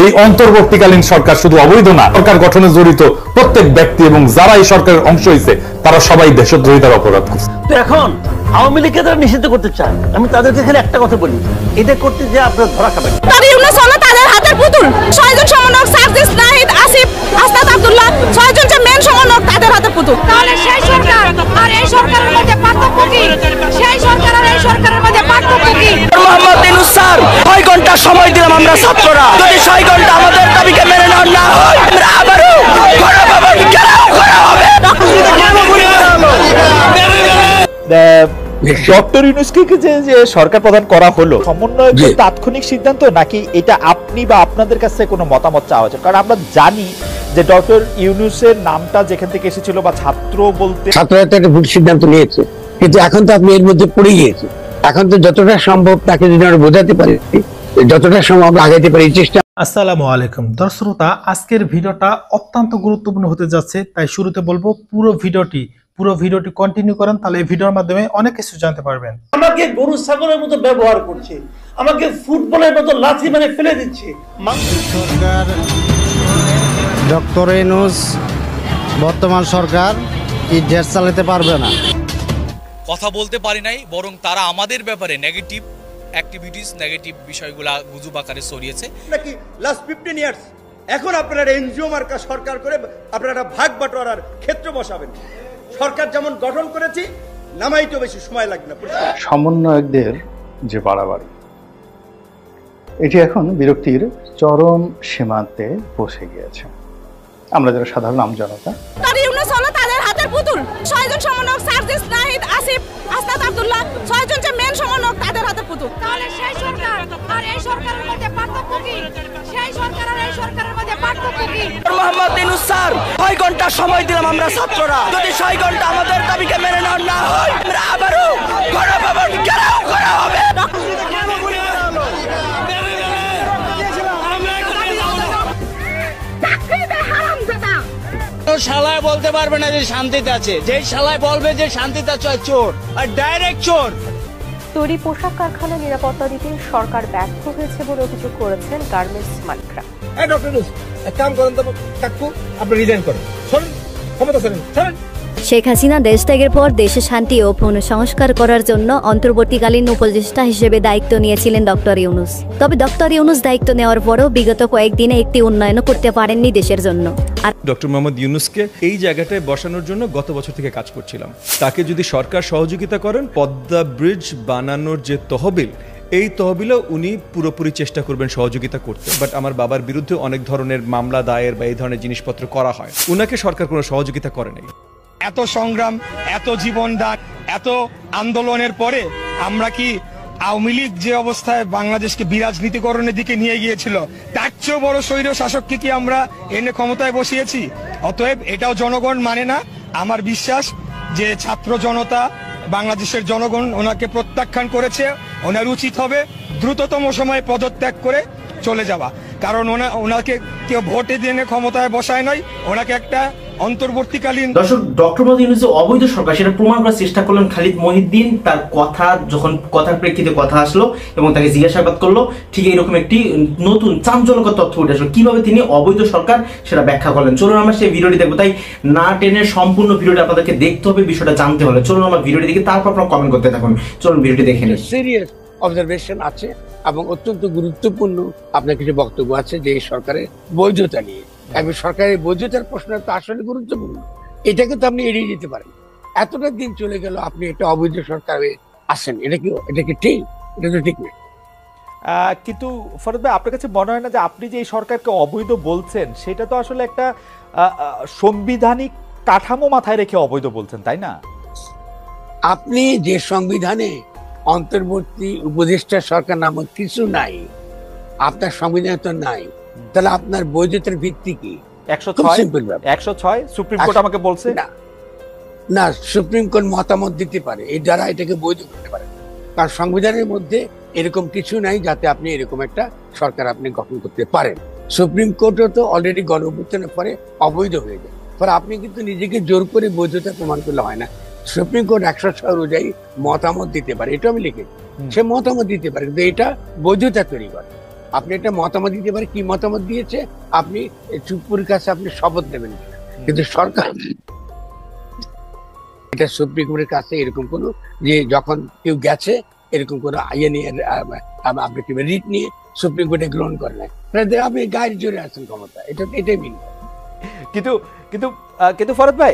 এই অন্তর্বর্তীকালীন সরকার শুধু অবৈধ না, সরকার গঠনে জড়িত প্রত্যেক ব্যক্তি এবং যারা এই সরকারের অংশ হয়েছে তারা সবাই দেশদ্রোহিতার অপরাধ করছে। তো এখন আওয়ামী লীগকে তারা নিষিদ্ধ করতে চায়। আমি তাদেরকে এখানে একটা কথা বলি, এটা করতে যে আপনারা ধরা খাবেন। তাদের হাতের পুতুল 6 জন সমন্বয়ক সার্জিস, নাহিদ, আসিফ, আস্তাদ আব্দুল্লাহ, 6 জন যে মেন সমন্বয়ক তাদের হাতের পুতুল। তাহলে সেই সরকার আর এই সরকারের মধ্যে পার্থক্য কি? সেই সরকার আর এই সরকারের মধ্যে পার্থক্য কি? মোহাম্মদ ইউনূস স্যার 6 ঘন্টা সময় দিলাম আমরা ছাত্ররা, যদি 6 ঘন্টা আমাদের দাবিকে মেনে নেওয়া না হয় আমরা আবারও গণভবন ঘেরাও করা হবে। ডক্টর ইউনূসকে যে সরকার প্রধান করা হলো, সমন্বয়কের তাৎক্ষণিক সিদ্ধান্ত নাকি এটা আপনি বা আপনাদের কাছে কোনো মতামত চাওয়া হয়েছে? কারণ আমরা জানি যে ডক্টর ইউনূসের নামটা যেখান থেকে এসেছিল বা ছাত্র বলতে ছাত্ররা তো একটা ভুল সিদ্ধান্ত নিয়েছে, কিন্তু এখন তো আপনি এর মধ্যে পড়ে গিয়েছে। এখন তো যতটা সম্ভব তাকে যদি আমরা বোঝাতে পারি, যতটা সম্ভব আমরা আগাইতে পারি চেষ্টা। আসসালামু আলাইকুম দর্শকরা, আজকের ভিডিওটা অত্যন্ত গুরুত্বপূর্ণ হতে যাচ্ছে, তাই শুরুতে বলবো পুরো ভিডিওটি কন্টিনিউ করেন, তাহলে এই ভিডিওর মাধ্যমে অনেক কিছু জানতে পারবেন। আমাকে গরু ছাগলের মতো ব্যবহার করছে, আমাকে ফুটবলের মতো লাথি মেরে ফেলে দিচ্ছে। সরকার ডক্টর ইউনূস বর্তমান সরকার কি দেশ চালাতে পারবে না, কথা বলতে পারি নাই, বরং তারা আমাদের ব্যাপারে নেগেটিভ অ্যাক্টিভিটিস, নেগেটিভ বিষয়গুলা গুজব আকারে ছড়িয়েছে। নাকি লাস্ট 15 ইয়ার্স এখন আপনারা এনজিও মার্কা সরকার করে আপনারা ভাগ বাটোয়ারার ক্ষেত্র বসাবেন। সরকার যেমন গঠন করেছি, নামাইতে বেশি সময় লাগবে না। সমন্বয়কদের যে বাড়াবাড়ি, এটি এখন বিরক্তির চরম সীমান্তে পৌঁছে গিয়েছে। আমরা যারা সাধারণ আমজনতা, তাদের হাতের পুতুল 6 জন সমন্বয়ক সার্জিস, নাহিদ, আসিফ, আস্তাদ আব্দুল্লাহ, 6 জন যে মেন সমন্বয়ক তাদের হাতের পুতুল। তাহলে সেই সরকার আর এই সরকারের মধ্যে পার্থক্য কি? সেই সরকার আর এই সরকারের মধ্যে পার্থক্য কি? মোহাম্মদ ইউনূস স্যার 6 ঘন্টা সময় দিলাম আমরা ছাত্ররা, যদি 6 ঘন্টা আমাদের দাবিকে মেনে নেওয়া না হয় আমরা আবারও গণভবন ঘেরাও করা হবে। শালায় বলতে পারবে না যে শান্তিতে আছে, যে শালায় বলবে যে শান্তিতে আছে চোর, আর ডাইরেক্ট চোর। তৈরি পোশাক কারখানা নিরাপত্তা দিতে সরকার ব্যর্থ হয়েছে বলে অভিযোগ করেছেন গার্মেন্টস মালিকরা। ডক্টর ইউনূস এক কাম করেন তো কাকু, আপনি রিজাইন করেন, শুনুন ক্ষমতা ছাড়েন। শেখ হাসিনা দেশ ত্যাগের পর দেশে শান্তি ও পুনঃসংস্কার করার জন্য অন্তর্বর্তীকালীন উপদেষ্টা হিসেবে দায়িত্ব নিয়েছিলেন ডক্টর ইউনূস। তবে ডক্টর ইউনূস দায়িত্ব নেওয়ার পরও বিগত কয়েকদিনে একটি উন্নয়ন করতে পারেননি দেশের জন্য। আর ডক্টর মোহাম্মদ ইউনূসকে এই জায়গাটায় বসানোর জন্য গত বছর থেকে কাজ করছিলাম। তাকে যদি সরকার সহযোগিতা করেন, পদ্মা ব্রিজ বানানোর যে তহবিল, এই তহবিলও উনি পুরোপুরি চেষ্টা করবেন সহযোগিতা করতে। বাট আমার বাবার বিরুদ্ধে অনেক ধরনের মামলা দায়ের বা এই ধরনের জিনিসপত্র করা হয়, উনাকে সরকার কোনো সহযোগিতা করে নাই। এত সংগ্রাম, এত জীবনদান, এত আন্দোলনের পরে আমরা কি আওয়ামী লীগ যে অবস্থায় বাংলাদেশকে বিরাজনীতিকরণের দিকে নিয়ে গিয়েছিল, তার চেয়েও বড় স্বৈর শাসককে কি আমরা এনে ক্ষমতায় বসিয়েছি? অতএব এটাও জনগণ মানে না। আমার বিশ্বাস যে ছাত্র জনতা, বাংলাদেশের জনগণ ওনাকে প্রত্যাখ্যান করেছে। ওনার উচিত হবে দ্রুততম সময়ে পদত্যাগ করে চলে যাওয়া, কারণ ওনাকে কেউ ভোটে দিয়ে ক্ষমতায় বসায় নয়, ওনাকে একটা অন্তর্বর্তীকালীন। দর্শক, ডক্টর মোহাম্মদ ইউনূস অবৈধ সরকার সেটা প্রমাণ করার চেষ্টা করলেন খালিদ মহিউদ্দিন। তার কথা যখন কথার প্রেক্ষিতে কথা আসলো এবং তাকে জিজ্ঞাসাবাদ করলো, ঠিক এইরকম একটি নতুন চাঞ্চল্যকর তথ্য উঠে আসলো। কিভাবে তিনি অবৈধ সরকার সেটা ব্যাখ্যা করলেন, চলুন আমরা সেই ভিডিওটি দেখবো। তাই না টেনে সম্পূর্ণ ভিডিওটি আপনাদেরকে দেখতে হবে, বিষয়টা জানতে হলে চলুন আমরা ভিডিওটি দেখি, তারপর আপনারা কমেন্ট করতে থাকুন। চলুন ভিডিওটি দেখে নিন। সিরিয়াস অবজারভেশন আছে এবং অত্যন্ত গুরুত্বপূর্ণ আপনার কিছু বক্তব্য আছে যে এই সরকারের বৈধতা নিয়ে। এবং সরকারের বৈধতার প্রশ্ন তো আসলে গুরুত্বপূর্ণ, এটাকে তো আপনি এড়িয়ে যেতে পারেন। এতটা দিন চলে গেল, আপনি একটা অবৈধ সরকারে আসেন, এটা কি ঠিক? এটা তো ঠিক না। কিন্তু ফরদ ভাই, আপনার কাছে মনে হয় না যে আপনি যে এই সরকারকে অবৈধ বলছেন সেটা তো আসলে একটা সাংবিধানিক কাঠামো মাথায় রেখে অবৈধ বলছেন, তাই না? আপনি যে সংবিধানে অন্তর্বর্তী উপদেষ্টা সরকার নামক কিছু নাই, আপনার সংবিধানে তো নাই, তাহলে আপনার বৈধতার ভিত্তি কি? 106 সুপ্রিম কোর্ট আমাকে বলছে না, সুপ্রিম কোর্ট মতামত দিতে পারে, এই দ্বারা এটাকে বৈধ করতে পারে। কারণ সংবিধানের মধ্যে এরকম কিছু নাই যাতে আপনি এরকম একটা সরকার আপনি গঠন করতে পারেন। সুপ্রিম কোর্টও তো অলরেডি গণঅভ্যুত্থানের পরে অবৈধ হয়ে যায়, ফলে আপনি কিন্তু নিজেকে জোর করে বৈধতা প্রমাণ করলে হয় না। সুপ্রিম কোর্ট 106 অনুযায়ী মতামত দিতে পারে, এটা আমি লিখেছি, সে মতামত দিতে পারে, কিন্তু এটা বৈধতা তৈরি করে। আপনি একটা মতামত দিতে পারেন, কি মতামত দিয়েছে আপনি চুপুর কাছে আপনি শপথ নেবেন, কিন্তু সরকার এটা সুপ্রিম কোর্টের কাছে এরকম কোনো যে যখন কেউ গেছে এরকম কোনো ইয়ে নিয়ে আপনি রিট নিয়ে সুপ্রিম কোর্টে গ্রহণ করে নাই, আপনি গায়ের জোরে আছেন ক্ষমতা, এটাই মিন। কিন্তু কিন্তু কিন্তু ফরদ ভাই,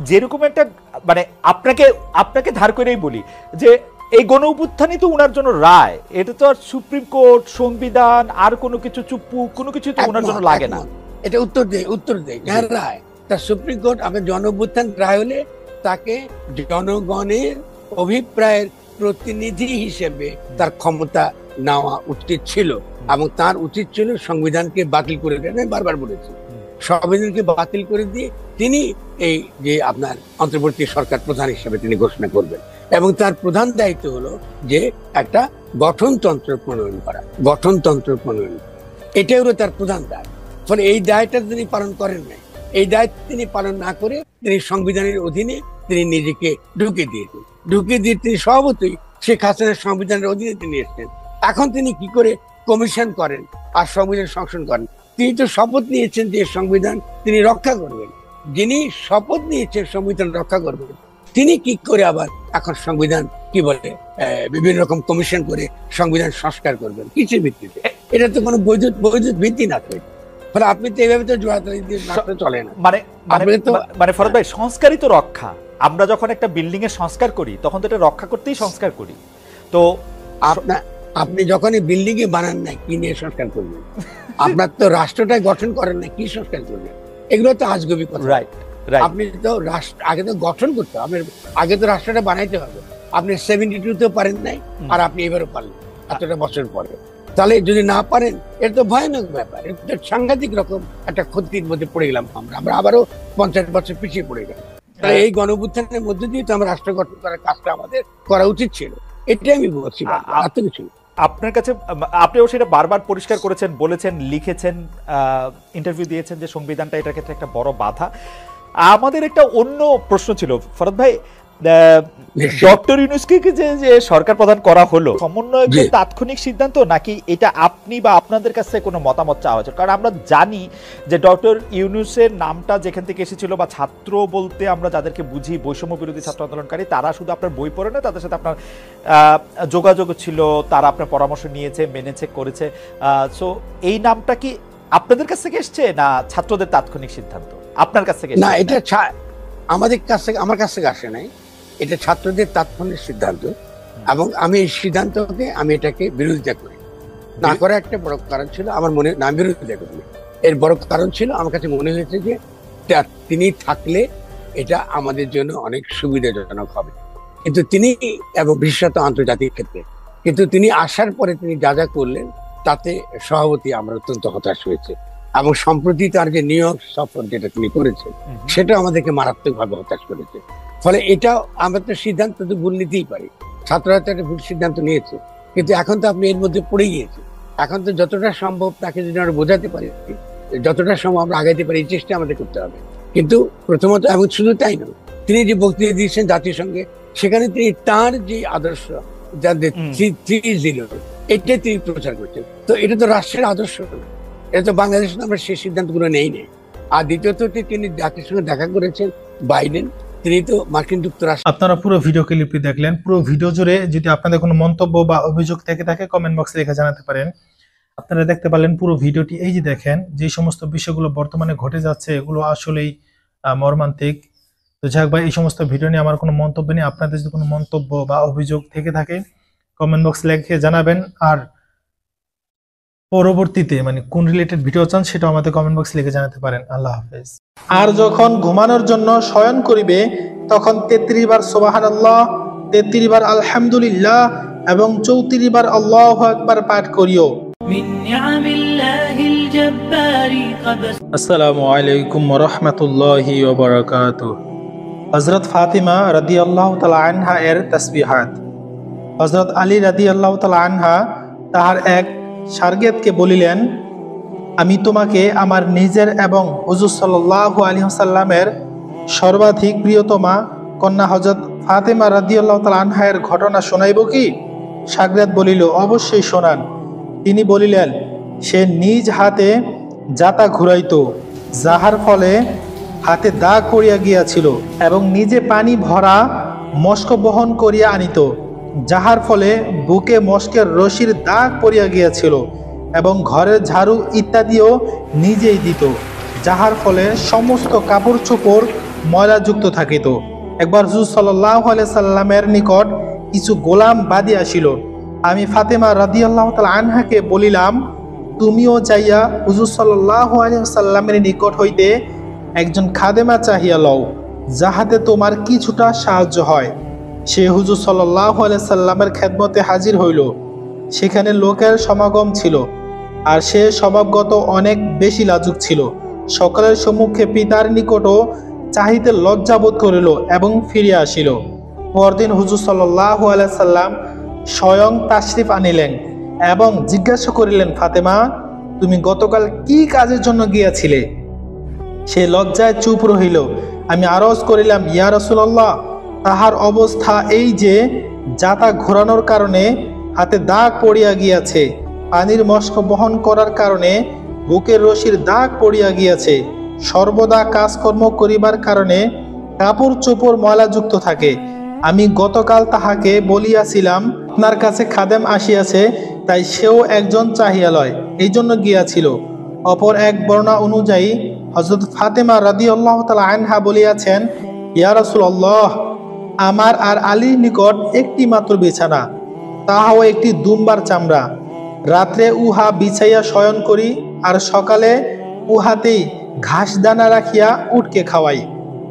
যেরকম একটা মানে আপনাকে ধার করেই বলি যে এই গণ অভ্যুত্থানই তো ওনার জন্য রায়, এটা তো আর সুপ্রিম কোর্ট, সংবিধান আর কোনো কিছু চুপ্পু কোনো কিছু তো ওনার জন্য লাগে না। এটা উত্তর দেয় রায়, তা সুপ্রিম কোর্ট আপনার জন অভ্যুত্থান রায় হলে তাকে জনগণের অভিপ্রায়ের প্রতিনিধি হিসেবে তার ক্ষমতা নেওয়া উচিত ছিল, এবং তার উচিত ছিল সংবিধানকে বাতিল করে দেন। আমি বারবার বলেছি সংবিধানকে বাতিল করে দিয়ে তিনি এই যে আপনার অন্তর্বর্তী সরকার প্রধান হিসেবে তিনি ঘোষণা করবেন, এবং তার প্রধান দায়িত্ব হলো যে একটা গঠনতন্ত্র প্রণয়ন করা, এটাই হলো তার প্রধান দায়। ফলে এই দায়টা তিনি পালন করেন নাই, এই দায়িত্ব তিনি পালন না করে তিনি সংবিধানের অধীনে তিনি নিজেকে ঢুকে দিয়ে তিনি স্বভাবতই শেখ হাসিনার সংবিধানের অধীনে তিনি এসছেন। এখন তিনি কি করে কমিশন করেন আর সংবিধান সংশোধন করেন? তিনি তো শপথ নিয়েছেন যে সংবিধান তিনি রক্ষা করবেন, যিনি শপথ নিয়েছেন সংবিধান রক্ষা করবেন তিনি কি করে আবার এখন সংবিধান কি বলে বিভিন্ন রকম কমিশন করে সংবিধান সংস্কার করবেন কিসের ভিত্তিতে? এটা তো কোনো বৈধ ভিত্তি না। ফলে আপনি তো এইভাবে তো জোড়াতালি দিয়ে নাচতে চলে না। মানে ফরদ ভাই, সংস্কারই তো রক্ষা। আমরা যখন একটা বিল্ডিং এর সংস্কার করি তখন তো এটা রক্ষা করতেই সংস্কার করি। তো আপনি যখন এই বিল্ডিং এ বানান না, কি নিয়ে সংস্কার করবেন? আপনার তো রাষ্ট্রটাই গঠন করেন না, কি সংস্কার করবেন? এগুলো তো আজগবি কথা। আপনি তো রাষ্ট্র আগে তো গঠন করতে হবে, আগে তো রাষ্ট্রটা বানাইতে হবে। আপনি 72 পারেন নাই, আর আপনি এবারও পারলেন এতটা বছর পরে। তাহলে যদি না পারেন, এটা তো ভয়ানক ব্যাপার, এটা সাংঘাতিক রকম একটা ক্ষতির মধ্যে পড়ে গেলাম আমরা আবারও 50 বছর পিছিয়ে পড়ে গেলাম। তাহলে এই গণঅভ্যুত্থানের মধ্যে দিয়ে তো আমরা রাষ্ট্র গঠন করার কাজটা আমাদের করা উচিত ছিল, এটাই আমি বলছি। এত কিছু আপনার কাছে, আপনিও সেটা বারবার পরিষ্কার করেছেন, বলেছেন, লিখেছেন, ইন্টারভিউ দিয়েছেন যে সংবিধানটা এটার ক্ষেত্রে একটা বড় বাধা। আমাদের একটা অন্য প্রশ্ন ছিল ফরদ ভাই, ডক্টর ইউনূসকে যে সরকার প্রধান করা হলো, সমন্বয়কের তাৎক্ষণিক সিদ্ধান্ত নাকি এটা আপনি বা আপনাদের কাছে কোনো মতামত চাওয়া হয়েছে? কারণ আমরা জানি যে ডক্টর ইউনূসের নামটা যেখান থেকে এসেছিল, বা ছাত্র বলতে আমরা যাদেরকে বুঝি বৈষম্য বিরোধী ছাত্র আন্দোলনকারী, তারা শুধু আপনার বই পড়ে না, তাদের সাথে আপনার যোগাযোগ ছিল, তারা আপনার পরামর্শ নিয়েছে, মেনেছে, করেছে। সো এই নামটা কি আপনাদের কাছ থেকে এসছে না ছাত্রদের তাৎক্ষণিক সিদ্ধান্ত আপনার কাছ থেকে? না, এটা আমাদের কাছ থেকে, আমার কাছ থেকে আসে নাই, এটা ছাত্রদের তাৎক্ষণিক সিদ্ধান্ত। এবং আমি এই সিদ্ধান্তকে আমি এটাকে বিরোধিতা করি। না করার একটা বড় কারণ ছিল আমার মনে, না বিরোধিতা করি, এর বড় কারণ ছিল আমার কাছে মনে হয়েছে যে তিনি থাকলে এটা আমাদের জন্য অনেক সুবিধাজনক হবে। কিন্তু তিনি, এবং বিশেষত আন্তর্জাতিক ক্ষেত্রে, কিন্তু তিনি আসার পরে তিনি যা যা করলেন তাতে সভাপতি আমরা অত্যন্ত হতাশ হয়েছে। এবং সম্প্রতি তার যে নিউ ইয়র্ক সফর যেটা তিনি করেছেন, সেটা আমাদেরকে মারাত্মকভাবে হতাশ করেছে। ফলে এটা আমরা তো সিদ্ধান্ত তো ভুল নিতেই পারি, ছাত্ররা তো একটা ভুল সিদ্ধান্ত নিয়েছে, কিন্তু এখন তো আপনি এর মধ্যে পড়ে গিয়েছে। এখন তো যতটা সম্ভব তাকে যদি আমরা বোঝাতে পারি, যতটা সম্ভব আমরা আগাইতে পারি, এই চেষ্টা আমাদের করতে হবে। কিন্তু প্রথমত, এবং শুধু তাই নয়, তিনি যে বক্তৃতা দিয়েছেন জাতিসংঘে, সেখানে তিনি তার যে আদর্শ, যাদের 3-0 এটা তিনি প্রচার করছেন। তো এটা তো রাষ্ট্রের আদর্শ না, এটা তো বাংলাদেশে আমরা সেই সিদ্ধান্তগুলো নেই। আর দ্বিতীয়ত তিনি জাতিসংঘে দেখা করেছেন বাইডেন, তিনি তো মার্কিন যুক্তরাষ্ট্র। আপনারা পুরো ভিডিও ক্লিপটি দেখলেন। পুরো ভিডিও জুড়ে যদি আপনাদের কোনো মন্তব্য বা অভিযোগ থেকে থাকে কমেন্ট বক্সে লিখে জানাতে পারেন। আপনারা দেখতে পারলেন পুরো ভিডিওটি। এই যে দেখেন, যে সমস্ত বিষয়গুলো বর্তমানে ঘটে যাচ্ছে, এগুলো আসলেই মর্মান্তিক। তো যাক ভাই, এই সমস্ত ভিডিও নিয়ে আমার কোনো মন্তব্য নেই। আপনাদের যদি কোনো মন্তব্য বা অভিযোগ থেকে থাকে কমেন্ট বক্সে লিখে জানাবেন। আর পরবর্তীতে মানে কোন রিলেটেড ভিডিও চান সেটাও আমাদের কমেন্ট বক্সে লিখে জানাতে পারেন। আল্লাহ হাফেজ। আর যখন ঘুমানোর জন্য শয়ন করিবে তখন 33 বার সুবহানাল্লাহ, 33 বার আলহামদুলিল্লাহ এবং 34 বার আল্লাহু আকবার পাঠ করিও। আসসালামু আলাইকুম ওয়া রাহমাতুল্লাহি ওয়া বারাকাতুহু। হযরত ফাতিমা রাদিয়াল্লাহু তাআলা আনহা এর তাসবিহাত। হযরত আলী রাদিয়াল্লাহু তাআলা আনহা তাহার এক শাগির্দকে বলিলেন, আমি তোমাকে আমার নিজের এবং হুজুর সাল্লাল্লাহু আলাইহি ওয়াসাল্লামের সর্বাধিক প্রিয়তমা কন্যা হযরত ফাতিমা রাদিয়াল্লাহু তাআলা আনহা এর ঘটনা শোনাইব কি? শাগির্দ বলিল, অবশ্যই শোনান। তিনি বলিলেন, সে নিজ হাতে জাতা ঘুরাইত, যাহার ফলে হাতে দাগ পড়িয়া গিয়াছিল, এবং নিজে পানি ভরা মস্ক বহন করিয়া আনিত, যাহার ফলে বুকে মস্কের রশির দাগ পড়িয়া গিয়াছিল, এবং ঘরের ঝাড়ু ইত্যাদিও নিজেই দিত, যাহার ফলে সমস্ত কাপড় চোপড় ময়লাযুক্ত থাকিত। একবার হুজুর সাল্লাল্লাহু আলাইহি সাল্লামের নিকট কিছু গোলাম বাদী আসিল। আমি ফাতেমা রাদিয়াল্লাহু তাআলা আনহাকে বলিলাম, তুমিও যাইয়া হুজুর সাল্লাল্লাহু আলাইহি সাল্লামের নিকট হইতে একজন খাদেমা চাহিয়া লও, যাহাতে তোমার কিছুটা সাহায্য হয়। সে হুজুর সাল্লাল্লাহু আলাইহি সাল্লামের খেদমতে হাজির হইল। সেখানে লোকের সমাগম ছিল, আর সে স্বভাবগত অনেক বেশি লাজুক ছিল। সকলের সম্মুখে পিতার নিকটও চাহিতে লজ্জাবোধ করিল এবং ফিরিয়া আসিল। পরদিন হুজুর সাল্লাল্লাহু আলাইহি সাল্লাম স্বয়ং তাশরিফ আনিলেন এবং জিজ্ঞাসা করিলেন, ফাতেমা, তুমি গতকাল কি কাজের জন্য গিয়াছিলে? সে লজ্জায় চুপ রহিল। আমি আরজ করিলাম, ইয়া রাসূলুল্লাহ, তাহার অবস্থা এই যে জাতা ঘোরানোর কারণে হাতে দাগ পড়িয়া গিয়াছে, পানির মস্ক বহন করার কারণে বুকের রশির দাগ পড়িয়া গিয়াছে, সর্বদা কাজকর্ম করিবার কারণে কাপড় চোপড় ময়লাযুক্ত থাকে। আমি গতকাল তাহাকে বলিয়াছিলাম, আপনার কাছে খাদেম আসিয়াছে, তাই সেও একজন চাহিয়া লয়, এই জন্য গিয়াছিল। অপর এক বর্ণনা অনুযায়ী হযরত ফাতেমা রাদিয়াল্লাহু তাআলা আনহা বলিয়াছেন, ইয়া রাসূলুল্লাহ, আমার আর আলীর নিকট একটি মাত্র বিছানা, তাহাও একটি দুম্বার চামড়া। রাত্রে উহা বিছাইয়া শয়ন করি, আর সকালে উহাতেই ঘাস দানা রাখিয়া উটকে খাওয়াই।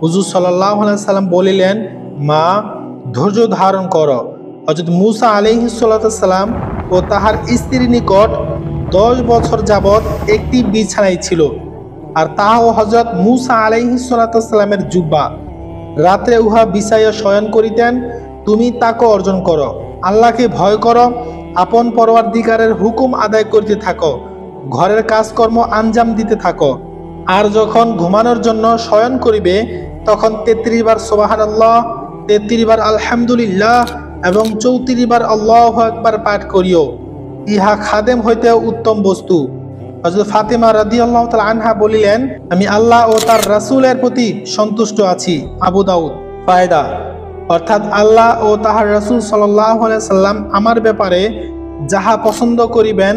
হুজুর সাল্লাল্লাহু আলাইহি সাল্লাম বলিলেন, মা, ধৈর্য ধারণ কর। হযরত মূসা আলাইহিস সালাম ও তাহার স্ত্রীর নিকট 10 বছর যাবৎ একটি বিছানায় ছিল, আর তাহাও হযরত মূসা আলাইহিস সালামের জুব্বা। রাত্রে উহা বিছাইয়া শয়ন করিতেন। তুমি তাকে অর্জন করো, আল্লাহকে ভয় করো, আপন পরওয়ারদিগারের হুকুম আদায় করতে থাকো, ঘরের কাজকর্ম আঞ্জাম দিতে থাকো, আর যখন ঘুমানোর জন্য শয়ন করিবে তখন 33 বার সুবহানাল্লাহ, 33 বার আলহামদুলিল্লাহ এবং 34 বার আল্লাহু আকবার পাঠ করিও। ইহা খাদেম হইতে উত্তম বস্তু। হযরত ফাতেমা রাদিয়াল্লাহু তাআলা আনহা বলিলেন, আমি আল্লাহ ও তার রাসূলের প্রতি সন্তুষ্ট আছি। আবু দাউদ। ফায়দা, অর্থাৎ আল্লাহ ও তাহার রাসূল সাল্লাল্লাহু আলাইহি সাল্লাম আমার ব্যাপারে যাহা পছন্দ করিবেন,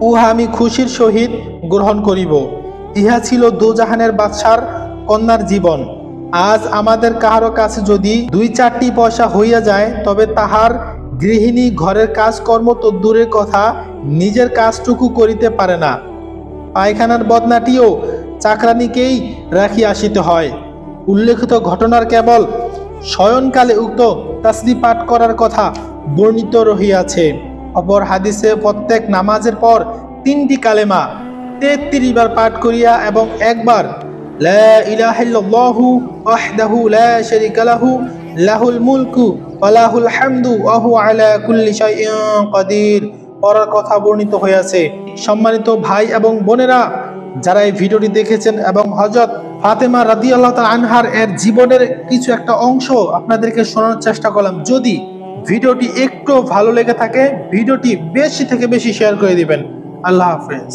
উহা আমি খুশির সহিত গ্রহণ করিব। ইহা ছিল দোজাহানের বাদশার কন্যার জীবন। আজ আমাদের কাহারো কাছে যদি 2-4টি পয়সা হইয়া যায়, তবে তাহার গৃহিণী ঘরের কাজকর্ম তো দূরের কথা, নিজের কাজটুকু করিতে পারে না। পায়খানার বদনাটিও চাকরানিকেই রাখিয়া আসিতে হয়। উল্লেখিত ঘটনার কেবল শয়নকালে উক্ত তাসবিহ পাঠ করার কথা বর্ণিত রহিয়াছে। অপর হাদিসে প্রত্যেক নামাজের পর 3টি কালেমা 33 বার পাঠ করিয়া এবং একবার লা ইলাহা ইল্লাল্লাহু ওয়াহদাহু লা শারীকা লাহু লাহুল মুলকু ওয়া লাহুল হামদু ওয়া হুয়া আলা কুল্লি শাইইন কাদির পড়ার কথা বর্ণিত হয়েছে। সম্মানিত ভাই এবং বোনেরা, যারা এই ভিডিওটি দেখেছেন এবং হযরত ফাতেমা রাদিয়াল্লাহু তাআলা আনহার এর জীবনের কিছু একটা অংশ আপনাদেরকে শোনানোর চেষ্টা করলাম। যদি ভিডিওটি একটু ভালো লেগে থাকে, ভিডিওটি বেশি থেকে বেশি শেয়ার করে দিবেন। আল্লাহ হাফেজ।